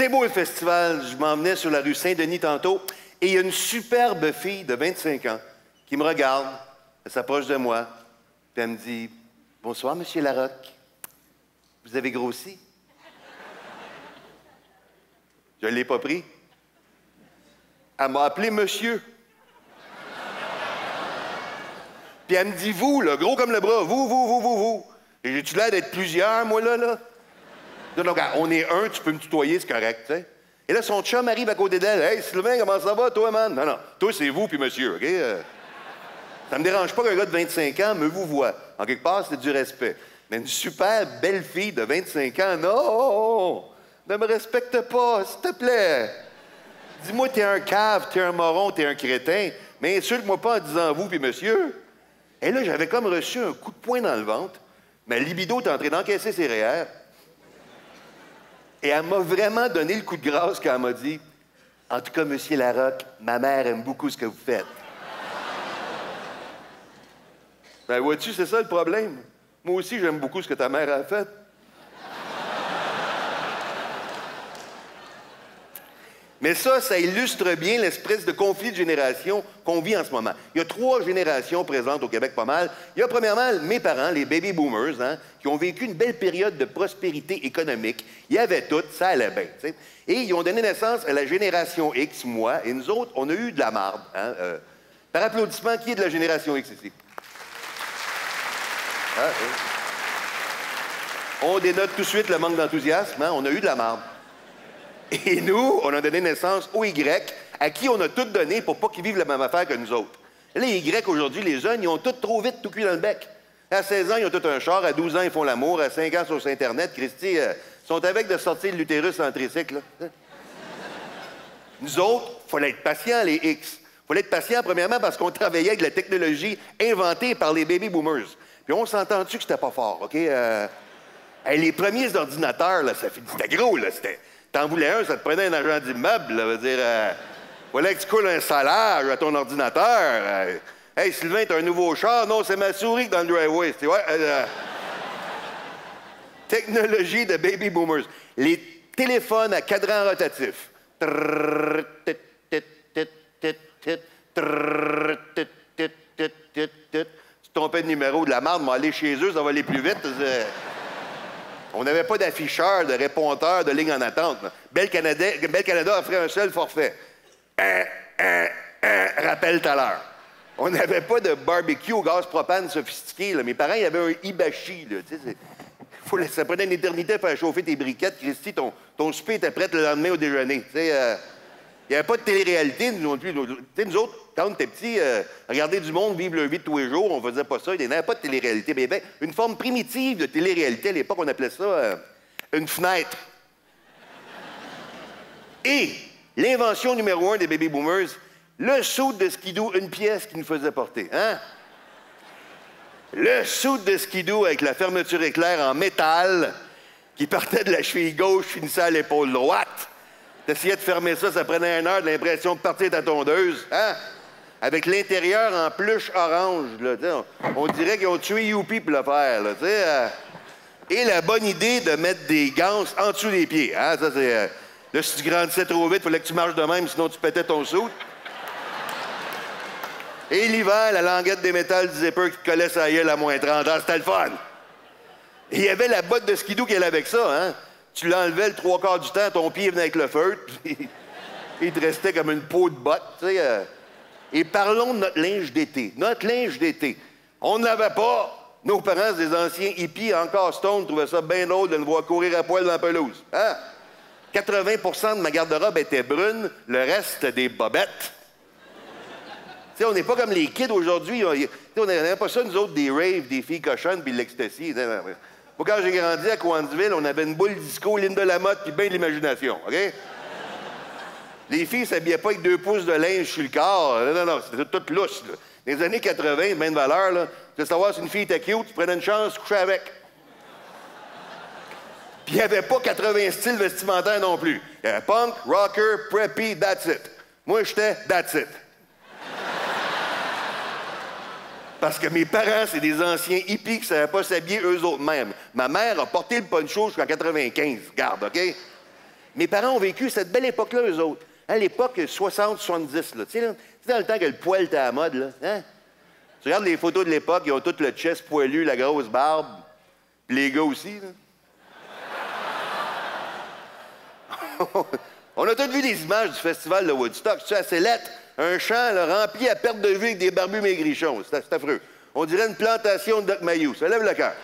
C'est beau le festival. Je m'en venais sur la rue Saint-Denis tantôt et il y a une superbe fille de 25 ans qui me regarde, elle s'approche de moi, puis elle me dit « Bonsoir, Monsieur Larocque. Vous avez grossi? » Je ne l'ai pas pris. Elle m'a appelé monsieur. Puis elle me dit « Vous, là, gros comme le bras, vous. » Et j'ai-tu l'air d'être plusieurs, moi, là? Donc, on est un, tu peux me tutoyer, c'est correct, tu sais. Et là, son chum arrive à côté d'elle. « Hey, Sylvain, comment ça va, toi, man? » Non, toi, c'est vous puis monsieur, OK? Ça me dérange pas qu'un gars de 25 ans me vous voit. En quelque part, c'est du respect. Mais une super belle fille de 25 ans, non! Ne me respecte pas, s'il te plaît. Dis-moi, t'es un cave, t'es un moron, t'es un crétin, mais insulte-moi pas en disant vous puis monsieur. Et là, j'avais comme reçu un coup de poing dans le ventre. Ma libido est en train d'encaisser ses REER. Et elle m'a vraiment donné le coup de grâce quand elle m'a dit « En tout cas, Monsieur Larocque, ma mère aime beaucoup ce que vous faites. » Ben, vois-tu, c'est ça le problème. Moi aussi, j'aime beaucoup ce que ta mère a fait. Mais ça illustre bien l'espèce de conflit de génération qu'on vit en ce moment. Il y a 3 générations présentes au Québec pas mal. Il y a premièrement mes parents, les baby boomers, hein, qui ont vécu une belle période de prospérité économique. Il y avait tout, ça allait bien. T'sais. Et ils ont donné naissance à la génération X, moi, et nous autres, on a eu de la marde. Hein, par applaudissement, qui est de la génération X ici? Ah, oui. On dénote tout de suite le manque d'enthousiasme, hein? On a eu de la marde. Et nous, on a donné naissance aux Y, à qui on a tout donné pour pas qu'ils vivent la même affaire que nous autres. Les Y, aujourd'hui, les jeunes, ils ont tout trop vite, tout cuit dans le bec. À 16 ans, ils ont tout un char. À 12 ans, ils font l'amour. À 5 ans, sur Internet, Christy, sont avec de sortir l'utérus en tricycle. Là. Nous autres, il fallait être patients, les X. Il fallait être patients, premièrement, parce qu'on travaillait avec la technologie inventée par les baby boomers. Puis on s'entend-tu que c'était pas fort, OK? Les premiers ordinateurs, là, c'était gros, là, c'était... T'en voulais un, ça te prenait un agent d'immeuble, là, veut dire... fallait que tu coules un salaire à ton ordinateur. Hey, Sylvain, t'as un nouveau char? Non, c'est ma souris dans le driveway. Ouais, technologie de baby boomers. Les téléphones à cadran rotatif. Tu tombais de numéro de la marde, mais aller chez eux, ça va aller plus vite. On n'avait pas d'afficheur, de répondeur, de ligne en attente. Bell Canada offrait un seul forfait. Rappel tout à l'heure. On n'avait pas de barbecue au gaz propane sophistiqué. Là. Mes parents, ils avaient un Hibachi. Là. Ça prenait une éternité pour faire chauffer tes briquettes. Christy, ton souper était prêt le lendemain au déjeuner. Il n'y avait pas de télé-réalité non plus. Nous autres, quand on était petits, regarder du monde vivre leur vie de tous les jours, on ne faisait pas ça. Il n'y avait pas de télé-réalité. Mais bien, une forme primitive de télé-réalité, à l'époque, on appelait ça une fenêtre. Et l'invention numéro 1 des baby boomers, le suit de skidoo, une pièce qu'ils nous faisaient porter. Hein? Le suit de skidoo avec la fermeture éclair en métal qui partait de la cheville gauche, finissait à l'épaule droite. T'essayais de fermer ça, ça prenait 1 heure de l'impression de partir ta tondeuse. Hein? Avec l'intérieur en pluche orange. Là, on dirait qu'ils ont tué Youpi pour le faire. Là, et la bonne idée de mettre des ganses en dessous des pieds. Hein? Ça, c'est, là, si tu grandissais trop vite, il fallait que tu marches de même, sinon tu pétais ton soude. Et l'hiver, la languette des métals du zipper qui te collait sa gueule à moins 30 ans, c'était le fun. Et il y avait la botte de skidoo qui allait avec ça. Hein? Tu l'enlevais le 3/4 du temps, ton pied venait avec le feutre, puis il te restait comme une peau de botte. Et parlons de notre linge d'été. Notre linge d'été. On ne l'avait pas. Nos parents, des anciens hippies encore stone, trouvaient ça bien drôle de nous voir courir à poil dans la pelouse. Hein? 80% de ma garde-robe était brune, le reste, c'était des bobettes. T'sais, on n'est pas comme les kids aujourd'hui. On n'avait pas ça, nous autres, des raves, des filles cochonnes, puis de l'ecstasy. Moi, quand j'ai grandi à Cowansville, on avait une boule disco, Linda Lamotte, puis bien de l'imagination, OK? Les filles ne s'habillaient pas avec 2 pouces de linge sur le corps. Non, c'était tout lousse. Là. Dans les années 80, même de valeur, là, tu veux savoir si une fille était cute, tu prenais une chance, tu couchais avec. Puis il n'y avait pas 80 styles vestimentaires non plus. Il y avait punk, rocker, preppy, that's it. Moi, j'étais that's it. Parce que mes parents, c'est des anciens hippies qui ne savaient pas s'habiller eux autres mêmes. Ma mère a porté le poncho jusqu'en 95, garde, OK? Mes parents ont vécu cette belle époque-là, eux autres. Hein, l'époque 60-70, là. Tu sais, dans le temps que le poil était à la mode, là. Hein? Tu regardes les photos de l'époque, ils ont tout le chest poilu, la grosse barbe, puis les gars aussi, là. On a tous vu des images du festival de Woodstock. Tu sais, à Célette, un champ là, rempli à perte de vue avec des barbus maigrichons. C'est affreux. On dirait une plantation de Doc Mayou. Ça lève le cœur.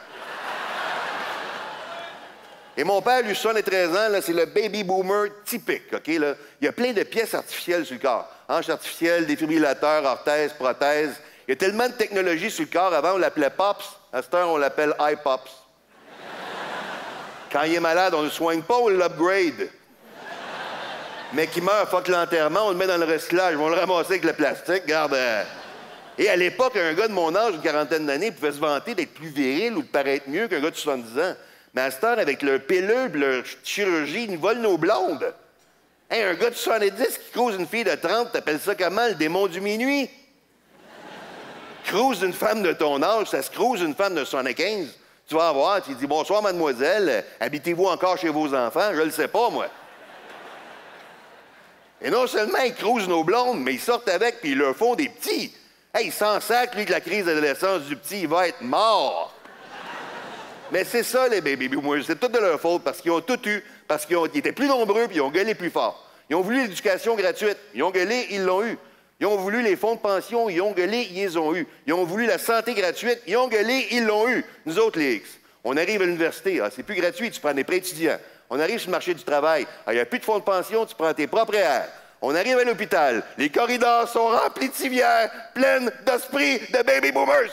Et mon père, lui, 73 ans, là, c'est le baby boomer typique, OK? Là? Il y a plein de pièces artificielles sur le corps. Hanches artificielles, défibrillateurs, orthèses, prothèses. Il y a tellement de technologie sur le corps. Avant, on l'appelait Pops. À cette heure, on l'appelle iPops. Quand il est malade, on ne le soigne pas, on l'upgrade. Mais qui meurt, fuck l'enterrement, on le met dans le recyclage, on le ramasser avec le plastique, regarde. Et à l'époque, un gars de mon âge, une quarantaine d'années, pouvait se vanter d'être plus viril ou de paraître mieux qu'un gars de 70 ans. Mais à cette heure, avec leur pilule et leur chirurgie, ils nous volent nos blondes. Hey, un gars de 70 qui crouse une fille de 30, t'appelles ça comment, le démon du minuit? Crouse une femme de ton âge, ça se crouse une femme de 75. Tu vas voir, tu dis « Bonsoir, mademoiselle, habitez-vous encore chez vos enfants? » Je le sais pas, moi. Et non seulement ils crousent nos blondes, mais ils sortent avec puis ils leur font des petits. Hey, il s'en sac, lui, que la crise d'adolescence du petit, il va être mort. Mais c'est ça, les baby boomers. C'est tout de leur faute parce qu'ils ont tout eu, parce qu'ils étaient plus nombreux puis ils ont gueulé plus fort. Ils ont voulu l'éducation gratuite. Ils ont gueulé, ils l'ont eu. Ils ont voulu les fonds de pension, ils ont gueulé, ils les ont eu. Ils ont voulu la santé gratuite, ils ont gueulé, ils l'ont eu. Nous autres, les X, on arrive à l'université, c'est plus gratuit, tu prends des prêts étudiants. On arrive sur le marché du travail, il n'y a plus de fonds de pension, tu prends tes propres airs. On arrive à l'hôpital, les corridors sont remplis de civières, pleines d'esprits de baby boomers.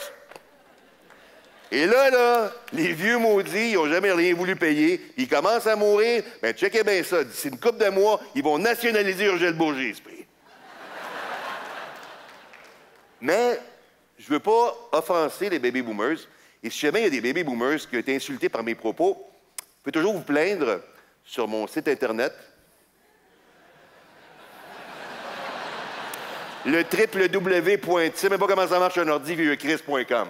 Et là, les vieux maudits, ils n'ont jamais rien voulu payer, ils commencent à mourir, bien, checkez bien ça, d'ici une couple de mois, ils vont nationaliser Urgel-Bourget, esprit. Mais je ne veux pas offenser les baby boomers. Et si jamais il y a des baby boomers qui ont été insultés par mes propos, vous pouvez toujours vous plaindre sur mon site Internet. Le www. Tu sais même pas comment ça marche un ordi, vieuxchris.com.